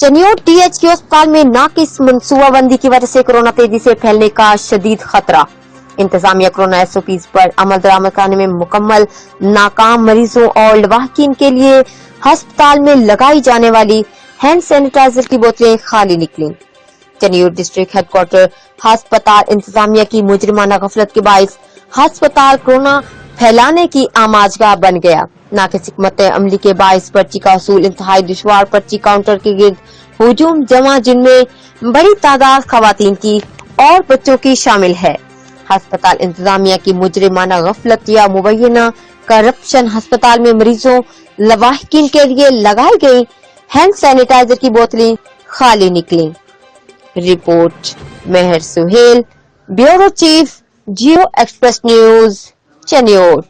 Chiniot DHQ अस्पताल में नाकिस मनसूबाबंदी की वजह से कोरोना तेजी से फैलने का शदीद खतरा। इंतजामिया कोरोना SOPs पर अमल दरामद करने में मुकम्मल नाकाम। मरीजों और लवाहकीन के लिए अस्पताल में लगाई जाने वाली हैंड सैनिटाइजर की बोतलें खाली निकली। चनियोट डिस्ट्रिक्ट हेडक्वार्टर अस्पताल इंतजामिया की मुजरिमाना गफलत के बाइस अस्पताल कोरोना फैलाने की आमाजगाह बन गया। नाकिस हिकमत अमली के बाइस पर्ची का असूल इंतहाई दुश्वार। पर्ची काउंटर के गिर्द हुजूम जमा, जिनमें बड़ी तादाद खवातीन की और बच्चों की शामिल है। अस्पताल इंतजामिया की मुजरिमाना गफलत या मुबैना करप्शन अस्पताल में मरीजों लवाहिकीन के लिए लगाई गई हैंड सैनिटाइजर की बोतलें खाली निकली। रिपोर्ट मेहर सुहेल, ब्यूरो चीफ, जियो एक्सप्रेस न्यूज, चनियोट।